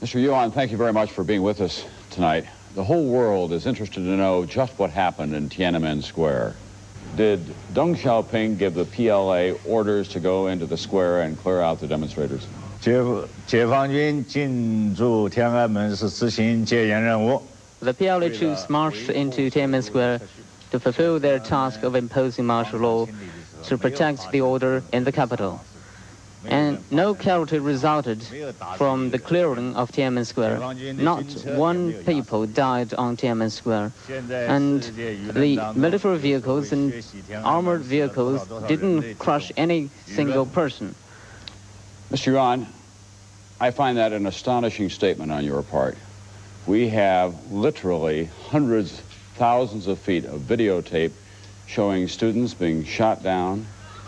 Mr. Yuan, thank you very much for being with us tonight. The whole world is interested to know just what happened in Tiananmen Square. Did Deng Xiaoping give the PLA orders to go into the square and clear out the demonstrators? 解放军进驻天安门是执行戒严任务。 The PLA troops marched into Tiananmen Square to fulfill their task of imposing martial law to protect the order in the capital. And no casualty resulted from the clearing of Tiananmen Square. Not one people died on Tiananmen Square. And the military vehicles and armored vehicles didn't crush any single person. Mr. Yuan, I find that an astonishing statement on your part. We have literally hundreds, thousands of feet of videotape showing students being shot down,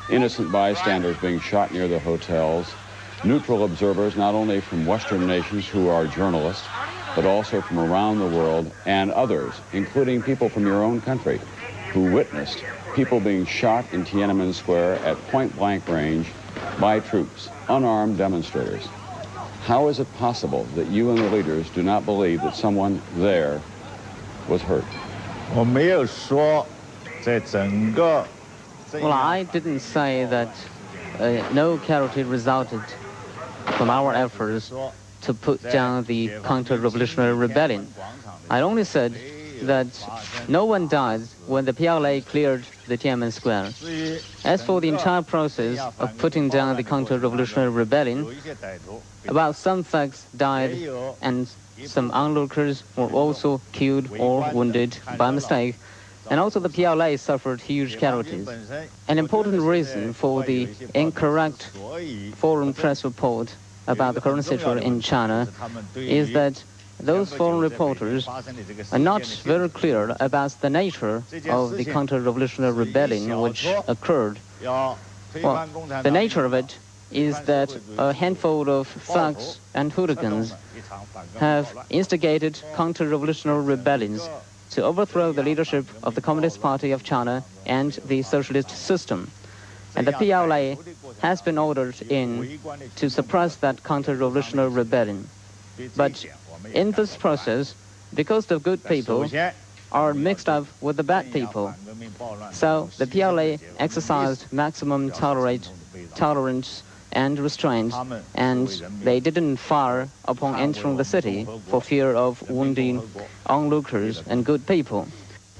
innocent bystanders being shot near the hotels, neutral observers not only from Western nations who are journalists, but also from around the world, and others, including people from your own country, who witnessed people being shot in Tiananmen Square at point-blank range by troops, unarmed demonstrators. How is it possible that you and the leaders do not believe that someone there was hurt? 我没有说在整个 Well, I didn't say that no casualty resulted from our efforts to put down the counter-revolutionary rebellion. I only said that no one died when the PLA cleared the Tiananmen Square. As for the entire process of putting down the counter-revolutionary rebellion, about some thugs died and some onlookers were also killed or wounded by mistake. And also the PLA suffered huge casualties. An important reason for the incorrect foreign press report about the current situation in China is that those foreign reporters are not very clear about the nature of the counter-revolutionary rebellion which occurred. Well, the nature of it is that a handful of thugs and hooligans have instigated counter-revolutionary rebellions to overthrow the leadership of the Communist Party of China and the socialist system. And the PLA has been ordered in to suppress that counter-revolutionary rebellion. But in this process, because the good people are mixed up with the bad people, so the PLA exercised maximum tolerance and restraint, and they didn't fire upon entering the city for fear of wounding onlookers and good people.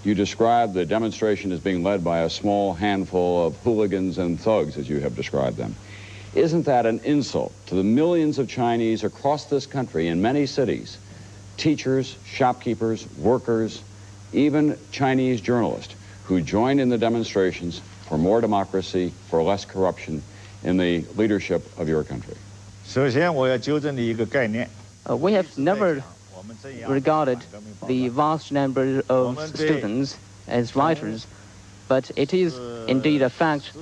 You described the demonstration as being led by a small handful of hooligans and thugs, as you have described them. Isn't that an insult to the millions of Chinese across this country in many cities, teachers, shopkeepers, workers, even Chinese journalists who joined in the demonstrations for more democracy, for less corruption, in the leadership of your country? 首先我要纠正你一个概念。 We have never regarded the vast number of students as writers, but it is indeed a fact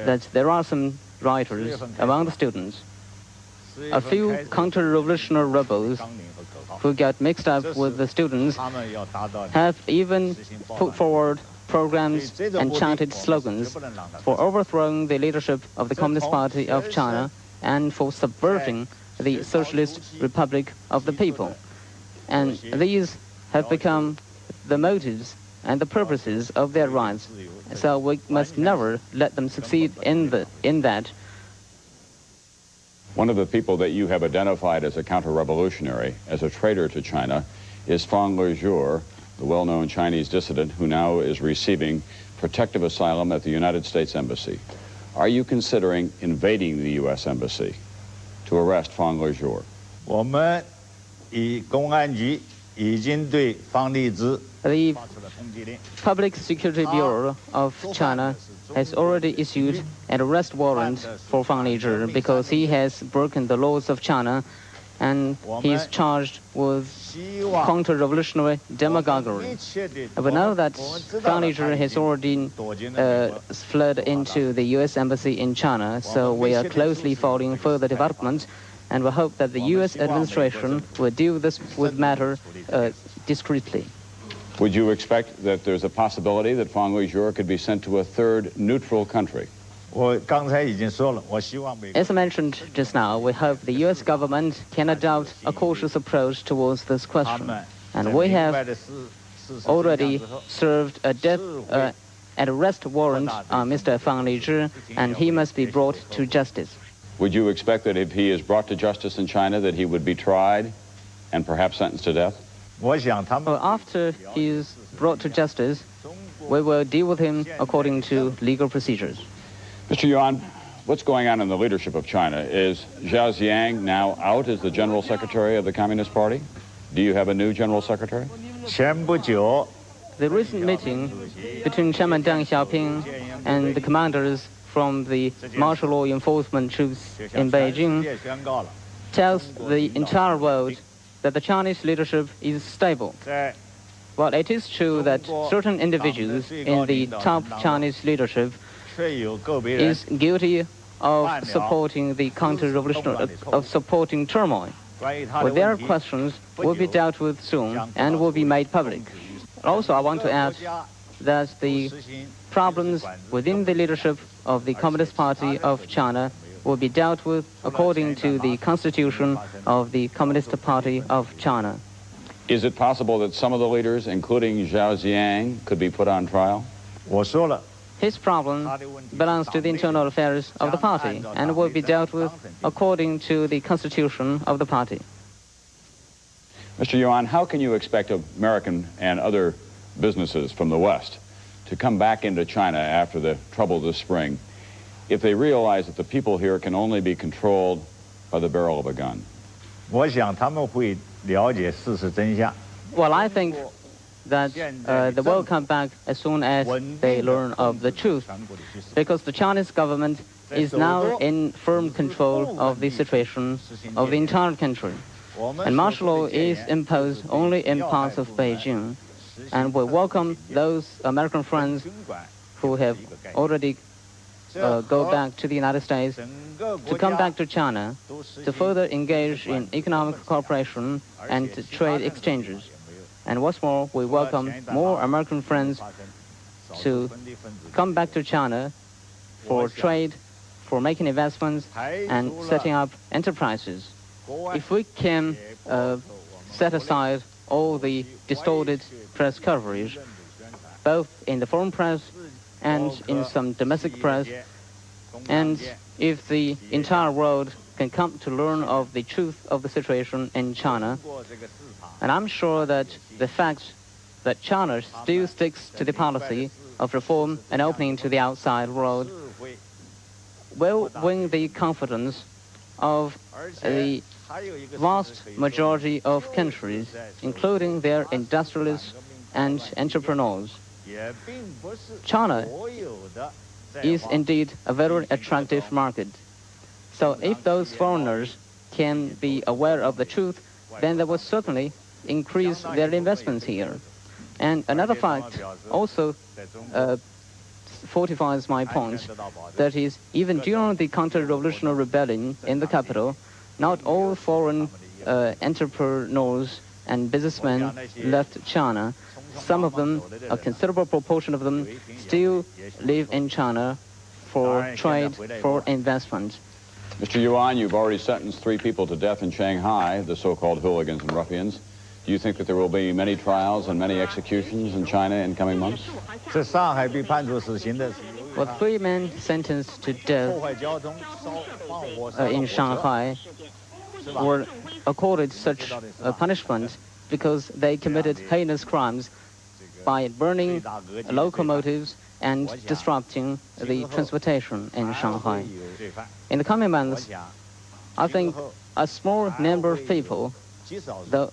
that there are some writers among the students. A few counter-revolutionary rebels who got mixed up with the students have even put forward programs and chanted slogans for overthrowing the leadership of the Communist Party of China and for subverting the Socialist Republic of the People. And these have become the motives and the purposes of their rights. So we must never let them succeed in that. One of the people that you have identified as a counter-revolutionary, as a traitor to China, is Fang Lezhou, the well-known Chinese dissident who now is receiving protective asylum at the United States Embassy. Are you considering invading the U.S. Embassy to arrest Fang Lezhou? 我们公安局已经对方励之 The Public Security Bureau of China has already issued an arrest warrant for Fang Lezhou because he has broken the laws of China and he is charged with counter-revolutionary demagoguery. We know that Fang Lezhou has already fled into the U.S. Embassy in China, so we are closely following further developments, and we hope that the U.S. administration will deal with matter discreetly. Would you expect that there's a possibility that Fang Lezhou could be sent to a third neutral country? 我刚才已经说了，我希望美国 As I mentioned just now, we hope the U.S. government can adopt a cautious approach towards this 他 question. 们 And 在 we 明 have 白的事实 already 真相之后 served a death and arrest warrant on Mr. Fang Lizhi, and he must be brought to justice. Would you expect that if he is brought to justice in China that he would be tried and perhaps sentenced to death? 我想他们 Well, after he is brought to justice, we will deal with him according to legal procedures. Mr. Yuan, what's going on in the leadership of China? Is Zhao Ziyang now out as the General Secretary of the Communist Party? Do you have a new General Secretary? 前不久 The recent meeting between Chairman Deng Xiaoping and the commanders from the martial law enforcement troops 就向 in 全世 Beijing 界宣告了， tells the entire world that the Chinese leadership is stable. 在 Well, it is true that certain individuals in the top Chinese leadership 却有个别人 is guilty of supporting the counter-revolutionary, of supporting turmoil. 关于他的 Well, their 问题 questions will be dealt with soon and will be made public. Also, I want to add that the 实行 problems within the leadership of the Communist Party of China will be dealt with according to the constitution of the Communist Party of China. Is it possible that some of the leaders, including Zhao Ziyang, could be put on trial? 我说了， His problem belongs to the internal affairs of the party and will be dealt with according to the constitution of the party. Mr. Yuan, how can you expect American and other businesses from the West to come back into China after the trouble this spring if they realize that the people here can only be controlled by the barrel of a gun? 我想他们会了解事实真相。 Well, I think that they will come back as soon as they learn of the truth, because the Chinese government is now in firm control of the situation of the entire country. And martial law is imposed only in parts of Beijing. And we welcome those American friends who have already go back to the United States to come back to China to further engage in economic cooperation and trade exchanges. And what's more, we welcome more American friends to come back to China for trade, for making investments, and setting up enterprises. If we can set aside all the distorted press coverage, both in the foreign press and in some domestic press, and if the entire world can come to learn of the truth of the situation in China, and I'm sure that the fact that China still sticks to the policy of reform and opening to the outside world will win the confidence of the vast majority of countries, including their industrialists and entrepreneurs. China is indeed a very attractive market. So if those foreigners can be aware of the truth, then they will certainly increase their investments here. And another fact also fortifies my point, that is, even during the counter-revolutionary rebellion in the capital, not all foreign entrepreneurs and businessmen left China. Some of them, a considerable proportion of them, still live in China for trade, for investment. Mr. Yuan, you've already sentenced 3 people to death in Shanghai, the so-called hooligans and ruffians. Do you think that there will be many trials and many executions in China in coming months? 在上海被判处死刑的是 Well, 3 men sentenced to 破 death 坏交通、放火烧 in 火车 Shanghai were accorded such punishment because they committed heinous crimes by burning locomotives and disrupting the transportation in Shanghai. In the coming months, I think a small number of people, though,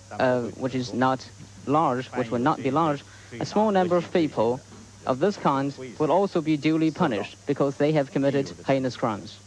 which is not large, which will not be large, a small number of people of this kind will also be duly punished because they have committed heinous crimes.